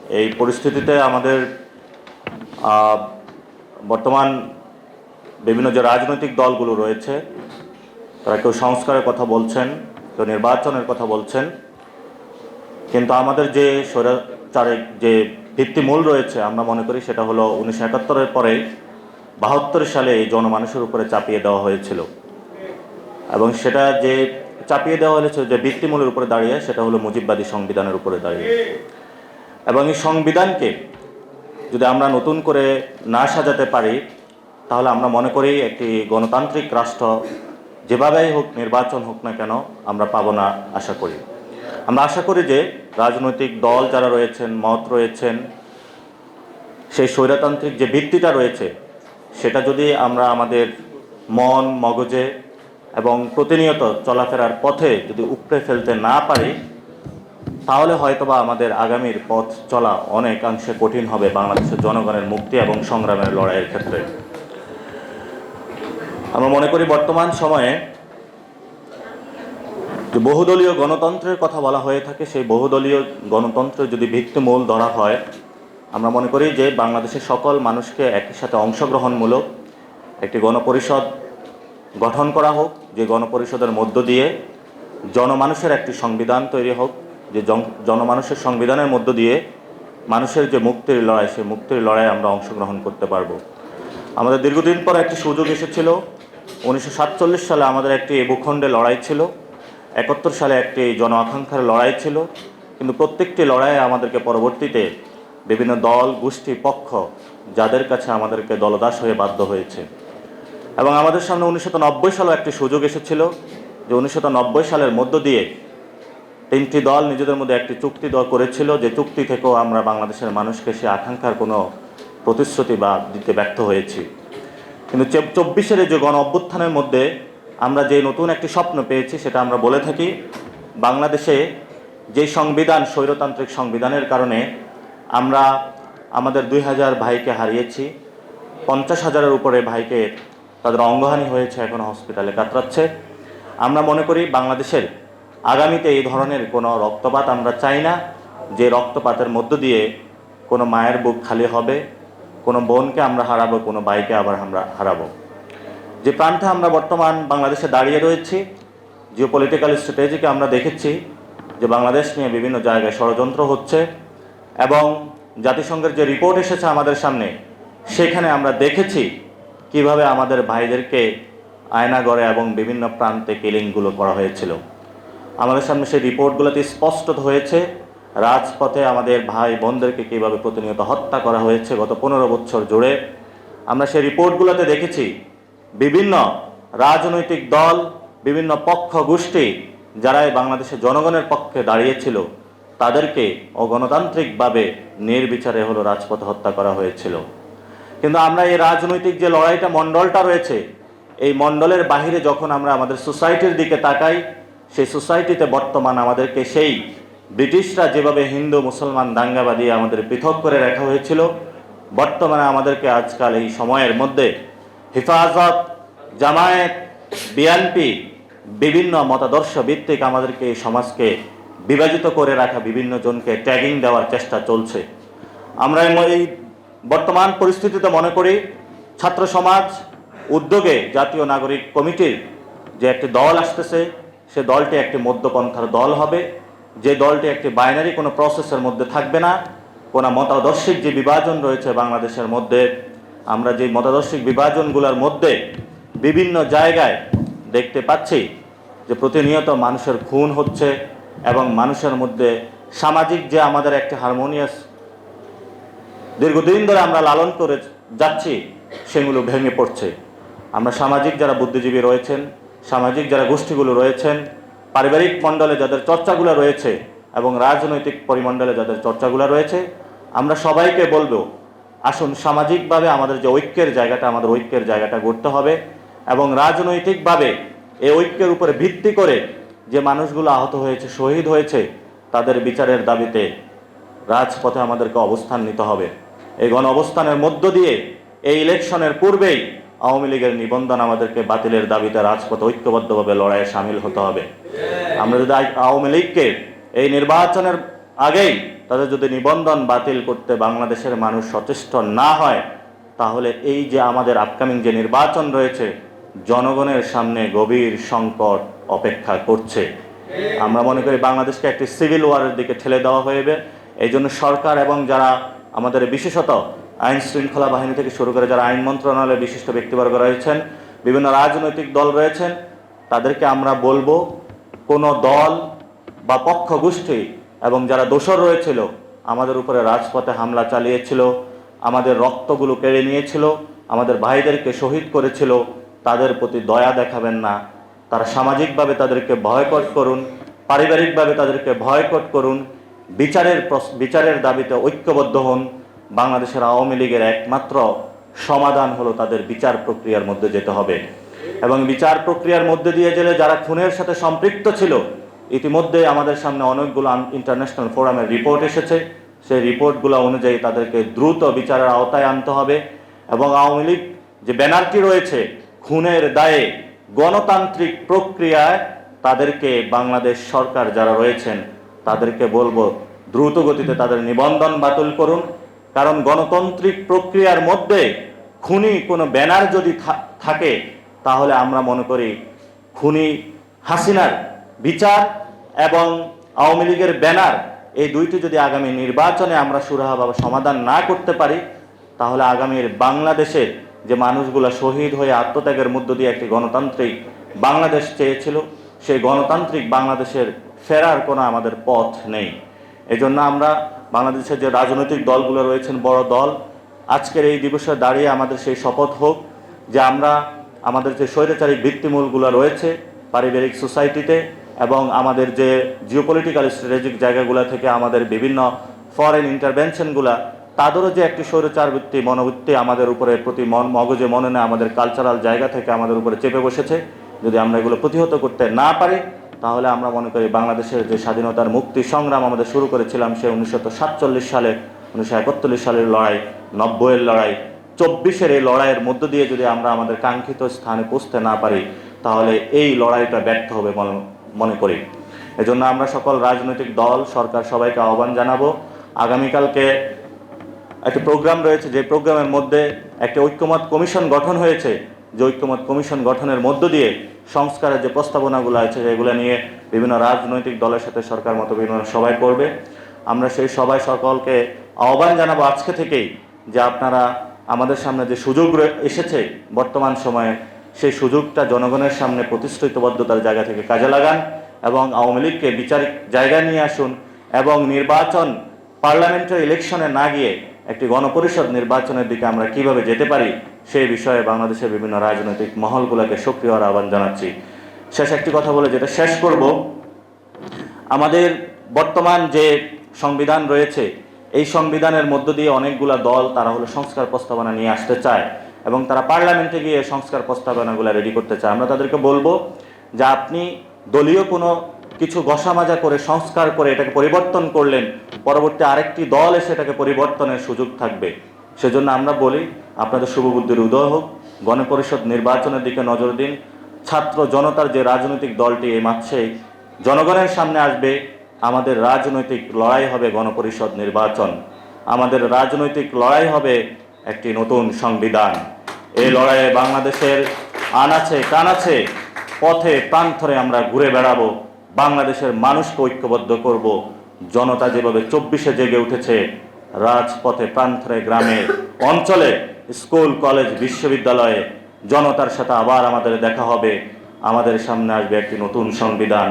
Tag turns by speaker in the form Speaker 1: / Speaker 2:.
Speaker 1: এই পরিস্থিতিতে আমাদের বর্তমান বিভিন্ন যে রাজনৈতিক দলগুলো রয়েছে তারা কেউ সংস্কারের কথা বলছেন, কেউ নির্বাচনের কথা বলছেন, কিন্তু আমাদের যে স্বৈরাচারিক যে ভিত্তিমূল রয়েছে আমরা মনে করি সেটা হলো 1971-এর পরে 72 সালে এই জনমানুষের উপরে চাপিয়ে দেওয়া হয়েছিল এবং সেটা যে চাপিয়ে দেওয়া হয়েছিল যে ভিত্তিমূলের উপরে দাঁড়িয়ে সেটা হলো মুজিববাদী সংবিধানের উপরে দাঁড়িয়ে। এবং এই সংবিধানকে যদি আমরা নতুন করে না সাজাতে পারি তাহলে আমরা মনে করি একটি গণতান্ত্রিক রাষ্ট্র যেভাবেই হোক নির্বাচন হোক না কেন আমরা পাবো না আশা করি। আমরা আশা করি যে রাজনৈতিক দল যারা রয়েছেন, মত রয়েছেন, সেই স্বৈরতান্ত্রিক যে ভিত্তিটা রয়েছে সেটা যদি আমরা আমাদের মন মগজে এবং প্রতিনিয়ত চলাফেরার পথে যদি উপড়ে ফেলতে না পারি তাহলে হয়তোবা আমাদের আগামীর পথ চলা অনেকাংশে কঠিন হবে বাংলাদেশের জনগণের মুক্তি এবং সংগ্রামের লড়াইয়ের ক্ষেত্রে। আমরা মনে করি বর্তমান সময়ে যে বহুদলীয় গণতন্ত্রের কথা বলা হয়ে থাকে সেই বহুদলীয় গণতন্ত্রের যদি ভিত্তিমূল ধরা হয় আমরা মনে করি যে বাংলাদেশের সকল মানুষকে একই সাথে অংশগ্রহণমূলক একটি গণপরিষদ গঠন করা হোক, যে গণপরিষদের মধ্য দিয়ে জনমানুষের একটি সংবিধান তৈরি হোক, যে জনমানুষের সংবিধানের মধ্য দিয়ে মানুষের যে মুক্তির লড়াই সেই মুক্তির লড়াইয়ে আমরা অংশগ্রহণ করতে পারবো। আমাদের দীর্ঘদিন পর একটি সুযোগ এসেছিল। 1947 সালে আমাদের একটি ভূখণ্ডে লড়াই ছিল, 71 সালে একটি জন আকাঙ্ক্ষার লড়াই ছিল, কিন্তু প্রত্যেকটি লড়াইয়ে আমাদেরকে পরবর্তীতে বিভিন্ন দল গোষ্ঠী পক্ষ যাদের কাছে আমাদেরকে দলদাস হয়ে বাধ্য হয়েছে। এবং আমাদের সামনে 1990 সালে একটি সুযোগ এসেছিল যে 1990 সালের মধ্য দিয়ে তিনটি দল নিজেদের মধ্যে একটি চুক্তি করেছিল, যে চুক্তি থেকেও আমরা বাংলাদেশের মানুষকে সে আকাঙ্ক্ষার কোনো প্রতিশ্রুতি বা দিতে ব্যর্থ হয়েছি। কিন্তু 24-এর যে গণ অভ্যুত্থানের মধ্যে আমরা যে নতুন একটি স্বপ্ন পেয়েছি সেটা আমরা বলে থাকি বাংলাদেশে যে সংবিধান স্বৈরতান্ত্রিক সংবিধানের কারণে আমরা আমাদের 2000 ভাইকে হারিয়েছি, 50,000-এর উপরে ভাইকে তাদের অঙ্গহানি হয়েছে, এখন হসপিটালে কাতরাচ্ছে। আমরা মনে করি বাংলাদেশের আগামীতে এই ধরনের কোনো রক্তপাত আমরা চাই না, যে রক্তপাতের মধ্য দিয়ে কোনো মায়ের বুক খালি হবে, কোনো বোনকে আমরা হারাবো, কোনো ভাইকে আবার আমরা হারাবো। যে প্রান্তে আমরা বর্তমান বাংলাদেশে দাঁড়িয়ে রয়েছি, জিওপলিটিক্যাল স্ট্র্যাটেজিকে আমরা দেখেছি যে বাংলাদেশ নিয়ে বিভিন্ন জায়গায় ষড়যন্ত্র হচ্ছে এবং জাতিসংঘের যে রিপোর্ট এসেছে আমাদের সামনে সেখানে আমরা দেখেছি কিভাবে আমাদের ভাইদেরকে আয়নাগড়ে এবং বিভিন্ন প্রান্তে কিলিংগুলো করা হয়েছিল। আমাদের সামনে সেই রিপোর্টগুলোতে স্পষ্ট হয়েছে রাজপথে আমাদের ভাই বোনদেরকে কীভাবে প্রতিনিয়ত হত্যা করা হয়েছে গত 15 বছর জুড়ে। আমরা সেই রিপোর্টগুলোতে দেখেছি বিভিন্ন রাজনৈতিক দল, বিভিন্ন পক্ষ গোষ্ঠী যারা বাংলাদেশের জনগণের পক্ষে দাঁড়িয়েছিল তাদেরকে অগণতান্ত্রিকভাবে নির্বিচারে রাজপথে হত্যা করা হয়েছিল। কিন্তু আমরা এই রাজনৈতিক যে লড়াইটা মণ্ডলটা রয়েছে এই মণ্ডলের বাহিরে যখন আমরা আমাদের সোসাইটির দিকে তাকাই সেই সোসাইটিতে বর্তমান আমাদেরকে সেই ব্রিটিশরা যেভাবে হিন্দু মুসলমান দাঙ্গাবাদী আমাদের পৃথক করে রাখা হয়েছিল, বর্তমানে আমাদেরকে আজকাল এই সময়ের মধ্যে হেফাজত, জামায়াত, বিএনপি বিভিন্ন মতাদর্শ ভিত্তিক আমাদেরকে এই সমাজকে বিভাজিত করে রাখা বিভিন্ন জনকে ট্যাগিং দেওয়ার চেষ্টা চলছে। আমরা এই বর্তমান পরিস্থিতিতে মনে করি ছাত্র সমাজ উদ্যোগে জাতীয় নাগরিক কমিটির যে একটি দল আসতেছে সে দলটি একটি মধ্যপন্থার দল হবে, যে দলটি একটি বাইনারি কোনো প্রসেসের মধ্যে থাকবে না। কোনো মতাদর্শিক যে বিভাজন রয়েছে বাংলাদেশের মধ্যে, আমরা যে মতাদর্শিক বিভাজনগুলোর মধ্যে বিভিন্ন জায়গায় দেখতে পাচ্ছি যে প্রতিনিয়ত মানুষের খুন হচ্ছে এবং মানুষের মধ্যে সামাজিক যে আমাদের একটি হারমোনিয়াস দীর্ঘদিন ধরে আমরা লালন করে যাচ্ছি সেগুলো ভেঙে পড়ছে। আমরা সামাজিক যারা বুদ্ধিজীবী রয়েছেন, সামাজিক যারা গোষ্ঠীগুলো রয়েছেন, পারিবারিক মণ্ডলে যাদের চর্চাগুলো রয়েছে এবং রাজনৈতিক পরিমণ্ডলে যাদের চর্চাগুলো রয়েছে, আমরা সবাইকে বলবো আসুন সামাজিকভাবে আমাদের যে ঐক্যের জায়গাটা আমাদের ঐক্যের জায়গাটা গড়তে হবে এবং রাজনৈতিকভাবে এই ঐক্যের উপরে ভিত্তি করে যে মানুষগুলো আহত হয়েছে, শহীদ হয়েছে, তাদের বিচারের দাবিতে রাজপথে আমাদেরকে অবস্থান নিতে হবে। এই গণ অবস্থানের মধ্য দিয়ে এই ইলেকশনের পূর্বেই আওয়ামী লীগের নিবন্ধন আমাদেরকে বাতিলের দাবিতে রাজপথে ঐক্যবদ্ধভাবে লড়াইয়ে সামিল হতে হবে। আমরা যদি আওয়ামী লীগকে এই নির্বাচনের আগেই তাদের যদি নিবন্ধন বাতিল করতে বাংলাদেশের মানুষ সচেষ্ট না হয়, তাহলে এই যে আমাদের আপকামিং যে নির্বাচন রয়েছে, জনগণের সামনে গভীর সংকট অপেক্ষা করছে। আমরা মনে করি বাংলাদেশকে একটি সিভিল ওয়ারের দিকে ঠেলে দেওয়া হইবে। এই জন্য সরকার এবং যারা আমাদের বিশেষত আইন শৃঙ্খলা বাহিনী থেকে শুরু করে যারা আইন মন্ত্রণালয়ে বিশিষ্ট ব্যক্তিবর্গ রয়েছেন, বিভিন্ন রাজনৈতিক দল রয়েছেন, তাদেরকে আমরা বলবো, কোনো দল বা পক্ষ গোষ্ঠী এবং যারা দোষর রয়েছিল, আমাদের উপরে রাজপথে হামলা চালিয়েছিল, আমাদের রক্তগুলো কেড়ে নিয়েছিল, আমাদের ভাইদেরকে শহীদ করেছিল, তাদের প্রতি দয়া দেখাবেন না। তারা সামাজিকভাবে তাদেরকে বয়কট করুন, পারিবারিকভাবে তাদেরকে বয়কট করুন, বিচারের দাবিতে ঐক্যবদ্ধ হন। বাংলাদেশের আওয়ামী লীগের একমাত্র সমাধান হলো তাদের বিচার প্রক্রিয়ার মধ্যে যেতে হবে, এবং বিচার প্রক্রিয়ার মধ্যে দিয়ে গেলে যারা খুনের সাথে সম্পৃক্ত ছিল, ইতিমধ্যে আমাদের সামনে অনেকগুলো ইন্টারন্যাশনাল ফোরামের রিপোর্ট এসেছে। সেই রিপোর্টগুলো অনুযায়ী তাদেরকে দ্রুত বিচারের আওতায় আনতে হবে, এবং আওয়ামী লীগ যে ব্যানারটি রয়েছে খুনের দায়ে গণতান্ত্রিক প্রক্রিয়ায় তাদেরকে বাংলাদেশ সরকার যারা রয়েছেন তাদেরকে বলবো দ্রুত গতিতে তাদের নিবন্ধন বাতিল করুন। কারণ গণতান্ত্রিক প্রক্রিয়ার মধ্যে খুনি কোনো ব্যানার যদি থাকে, তাহলে আমরা মনে করি খুনি হাসিনার বিচার এবং আওয়ামী লীগের ব্যানার, এই দুইটি যদি আগামী নির্বাচনে আমরা সুরাহাভাবে সমাধান না করতে পারি, তাহলে আগামীর বাংলাদেশের যে মানুষগুলো শহীদ হয়ে আত্মত্যাগের মধ্য দিয়ে একটি গণতান্ত্রিক বাংলাদেশ চেয়েছিল, সেই গণতান্ত্রিক বাংলাদেশের ফেরার কোনো আমাদের পথ নেই। এজন্য আমরা বাংলাদেশের যে রাজনৈতিক দলগুলো রয়েছেন, বড় দল, আজকের এই দিবসে দাঁড়িয়ে আমাদের সেই শপথ হোক যে আমরা আমাদের যে স্বৈরাচারী ভিত্তিমূলগুলো রয়েছে পারিবারিক সোসাইটিতে এবং আমাদের যে জিওপলিটিক্যাল স্ট্র্যাটেজিক জায়গাগুলো থেকে আমাদের বিভিন্ন ফরেন ইন্টারভেনশনগুলা, তাদেরও যে একটি স্বৈরাচার মনোবৃত্তি আমাদের উপরে প্রতি মগজে মননে আমাদের কালচারাল জায়গা থেকে আমাদের উপরে চেপে বসেছে, যদি আমরা এগুলো প্রতিহত করতে না পারি, তাহলে আমরা মনে করি বাংলাদেশের যে স্বাধীনতার মুক্তি সংগ্রাম আমাদের শুরু করেছিলাম সে 1947 সালে, 1971 সালের লড়াই, 90-এর লড়াই, 24-এর এই লড়াইয়ের মধ্য দিয়ে যদি আমরা আমাদের কাঙ্ক্ষিত স্থানে পৌঁছতে না পারি, তাহলে এই লড়াইটা ব্যর্থ হবে মনে করি। এজন্য আমরা সকল রাজনৈতিক দল, সরকার সবাইকে আহ্বান জানাবো, আগামীকালকে একটি প্রোগ্রাম রয়েছে, যে প্রোগ্রামের মধ্যে একটি ঐক্যমত কমিশন গঠন হয়েছে, যে ঐক্যমত কমিশন গঠনের মধ্য দিয়ে সংস্কারের যে প্রস্তাবনাগুলো আছে সেগুলো নিয়ে বিভিন্ন রাজনৈতিক দলের সাথে সরকার মতো বিভিন্ন সভায় করবে। আমরা সেই সভায় সকলকে আহ্বান জানাবো আজকে থেকেই যে আপনারা আমাদের সামনে যে সুযোগ এসেছে বর্তমান সময়ে, সেই সুযোগটা জনগণের সামনে প্রতিশ্রুতিবদ্ধতার জায়গা থেকে কাজে লাগান এবং আওয়ামী লীগকে বিচারিক জায়গায় নিয়ে আসুন, এবং নির্বাচন পার্লামেন্টারি ইলেকশনে না গিয়ে একটি গণপরিষদ নির্বাচনের দিকে আমরা কিভাবে যেতে পারি সেই বিষয়ে বাংলাদেশের বিভিন্ন রাজনৈতিক মহলগুলোকে সক্রিয় হওয়ার আহ্বান জানাচ্ছি। শেষ একটি কথা বলে যেটা শেষ করব, আমাদের বর্তমান যে সংবিধান রয়েছে, এই সংবিধানের মধ্য দিয়ে অনেকগুলা দল তারা হলো সংস্কার প্রস্তাবনা নিয়ে আসতে চায় এবং তারা পার্লামেন্টে গিয়ে সংস্কার প্রস্তাবনাগুলো রেডি করতে চায়। আমরা তাদেরকে বলবো যে আপনি দলীয় কোনো কিছু ঘষামাজা করে সংস্কার করে এটাকে পরিবর্তন করলেন, পরবর্তী আরেকটি দল এসে এটাকে পরিবর্তনের সুযোগ থাকবে। সেজন্য আমরা বলি আপনাদের শুভবুদ্ধির উদয় হোক, গণপরিষদ নির্বাচনের দিকে নজর দিন। ছাত্র জনতার যে রাজনৈতিক দলটি এই মাসেই জনগণের সামনে আসবে, আমাদের রাজনৈতিক লড়াই হবে গণপরিষদ নির্বাচন, আমাদের রাজনৈতিক লড়াই হবে একটি নতুন সংবিধান। এই লড়াইয়ে বাংলাদেশের আনাচে কানাচে পথে প্রান্তরে আমরা ঘুরে বেড়াবো, বাংলাদেশের মানুষকে ঐক্যবদ্ধ করব। জনতা যেভাবে 24-এ জেগে উঠেছে, রাজপথে প্রান্তরে গ্রামে অঞ্চলে স্কুল কলেজ বিশ্ববিদ্যালয়ে জনতার সাথে আবার আমাদের দেখা হবে। আমাদের সামনে আসবে একটি নতুন সংবিধান।